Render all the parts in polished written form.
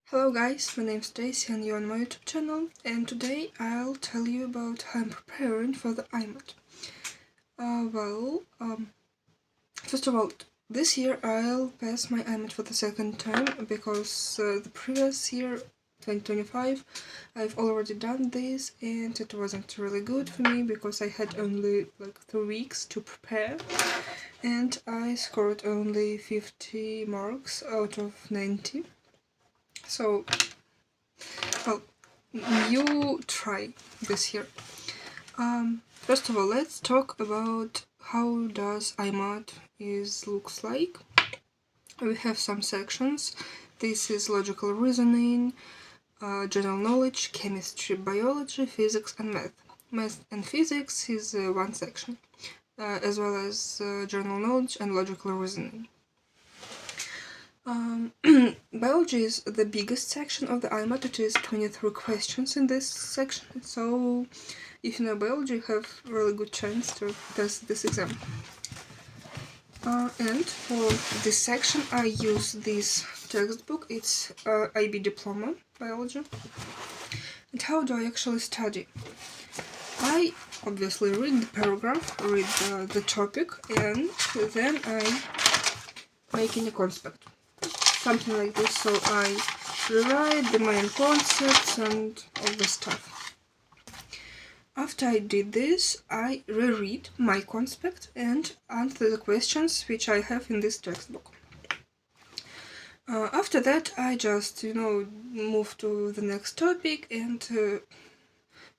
Hello guys, my name is Stacy and you're on my YouTube channel, and today I'll tell you about how I'm preparing for the IMAT. First of all, this year I'll pass my IMAT for the second time because the previous year, 2025, I've already done this and it wasn't really good for me because I had only like 3 weeks to prepare and I scored only 50 marks out of 90. So, well, you try this year. First of all, let's talk about how does IMAT looks like. We have some sections. This is logical reasoning, general knowledge, chemistry, biology, physics, and math. Math and physics is one section, as well as general knowledge and logical reasoning. Biology is the biggest section of the IMAT. It is 23 questions in this section, so if you know biology, you have a really good chance to pass this exam. And for this section, I use this textbook. It's IB Diploma Biology. And how do I actually study? I obviously read the paragraph, read the topic, and then I make a conspect. Something like this, so I rewrite the main concepts and all the stuff. After I did this, I reread my conspect and answer the questions which I have in this textbook. After that, I just, move to the next topic and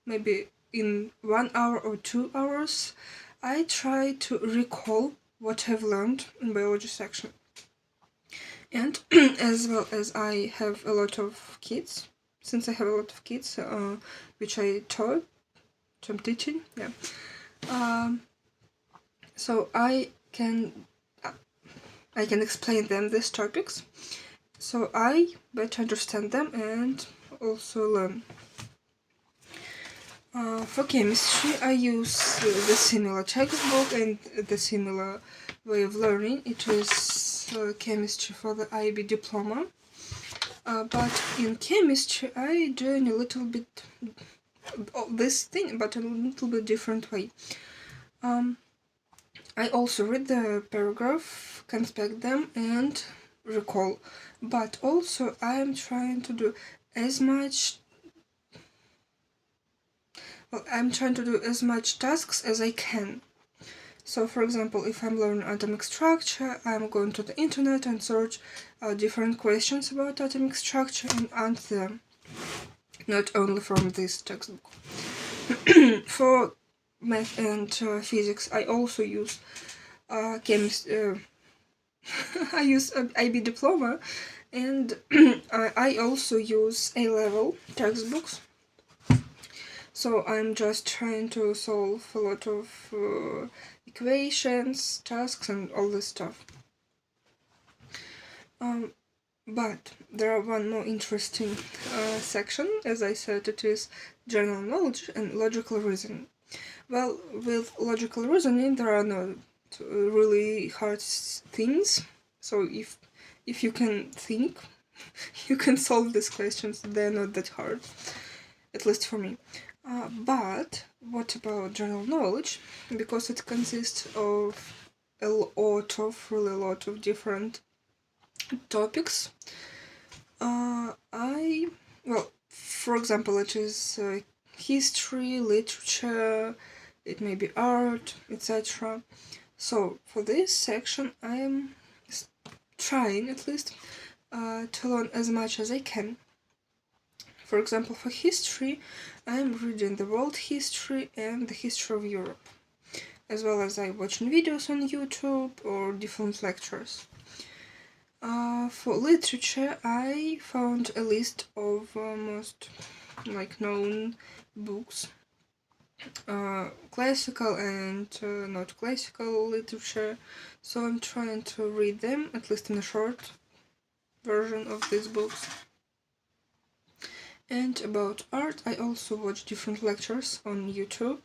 maybe in 1 hour or 2 hours, I try to recall what I've learned in biology section. And as well as I have a lot of kids, since I have a lot of kids which I taught, which I'm teaching, so I can explain them these topics, so I better understand them and also learn. For chemistry, I use the similar textbook and the similar way of learning. It is chemistry for the IB Diploma. But in chemistry, I do a little bit this thing, but a little bit different way. I also read the paragraph, conspect them, and recall. But also, I am trying to do as much tasks as I can. So, for example, if I'm learning atomic structure, I'm going to the internet and search different questions about atomic structure and answer them, not only from this textbook. For math and physics, I also use I use IB Diploma, and I also use A-level textbooks. So I'm just trying to solve a lot of equations, tasks, and all this stuff. But there are one more interesting section. As I said, it is general knowledge and logical reasoning. Well, with logical reasoning, there are no really hard things. So if you can think, you can solve these questions. They're not that hard, at least for me. But what about general knowledge? Because it consists of a lot of different topics. For example, it is history, literature, it may be art, etc. So for this section, I am trying at least to learn as much as I can. For example, for history, I am reading the world history and the history of Europe, as well as I watching videos on YouTube or different lectures. For literature, I found a list of most known books, classical and not classical literature, so I'm trying to read them, at least in a short version of these books. And about art, I also watch different lectures on YouTube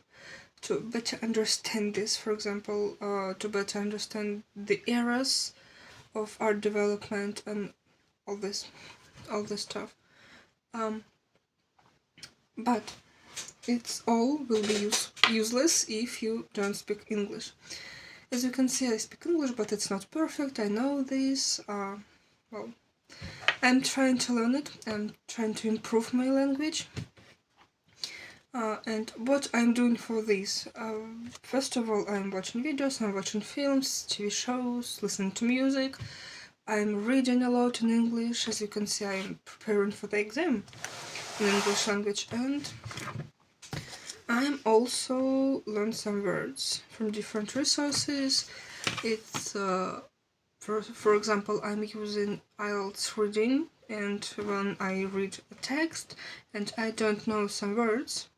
to better understand this. For example, to better understand the eras of art development and all this. all this stuff. But it's all will be useless if you don't speak English. As you can see, I speak English, but it's not perfect. I know this. Well, I'm trying to learn it. I'm trying to improve my language. And what I'm doing for this, first of all, I'm watching videos, I'm watching films, TV shows, listening to music. I'm reading a lot in English. As you can see, I'm preparing for the exam in English language, and I'm also learn some words from different resources. It's for example, I'm using IELTS reading, and when I read a text and I don't know some words,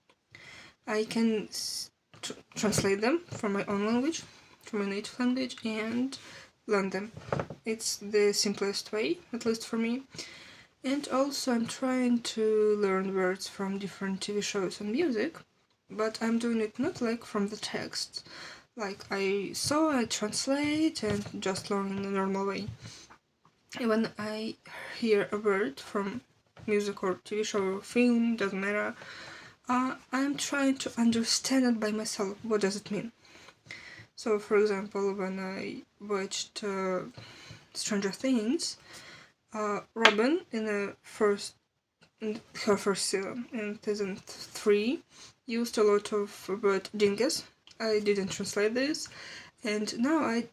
I can translate them from my own language, from my native language, and learn them. It's the simplest way, at least for me. And also I'm trying to learn words from different TV shows and music, but I'm doing it not like from the text. Like I translate and just learn in a normal way. When I hear a word from music or TV show or film, doesn't matter, I'm trying to understand it by myself. What does it mean? So, for example, when I watched Stranger Things, Robin in her first season in season 3 used a lot of word dingus. I didn't translate this, and now I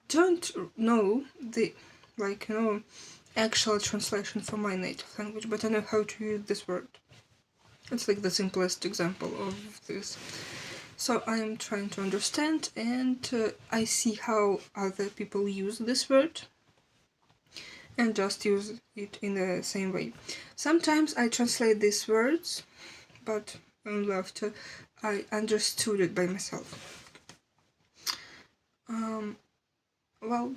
don't know the actual translation from my native language, but I know how to use this word. It's like the simplest example of this. So I am trying to understand, and I see how other people use this word and just use it in the same way. Sometimes I translate these words, but only after I understood it by myself. Well,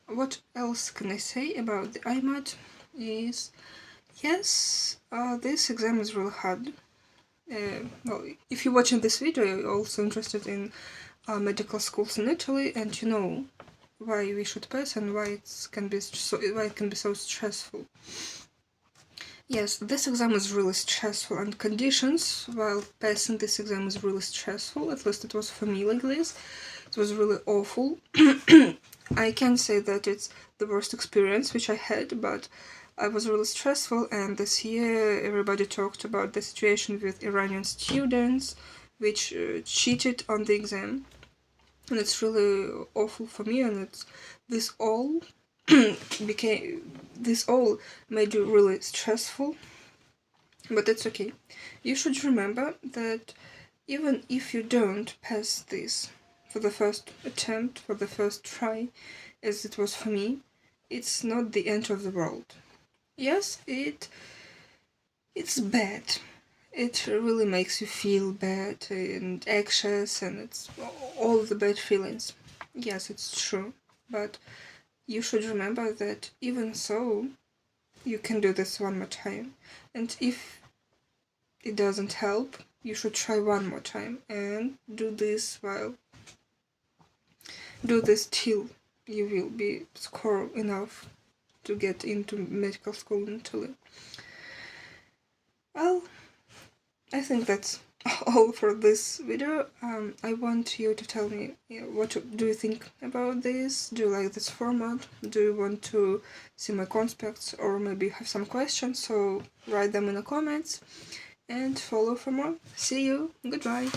what else can I say about the IMAT is, yes, this exam is really hard. Well, if you're watching this video, you're also interested in medical schools in Italy, and you know why we should pass and why it can be so stressful. Yes, this exam is really stressful, and conditions while passing this exam is really stressful. At least it was for me like this. It was really awful. I can't say that it's the worst experience which I had, but I was really stressful, and this year everybody talked about the situation with Iranian students which cheated on the exam, and it's really awful for me, and this all made you really stressful, but it's okay. You should remember that even if you don't pass this for the first attempt, for the first try, as it was for me, it's not the end of the world. Yes, it's bad. It really makes you feel bad and anxious, and it's all the bad feelings. Yes, it's true, but you should remember that even so, you can do this one more time, and if it doesn't help, you should try one more time and do this till you will be score enough to get into medical school in Italy. Well, I think that's all for this video. I want you to tell me, what do you think about this? Do you like this format? Do you want to see my conspects, or maybe have some questions? So write them in the comments and follow for more. See you. Goodbye.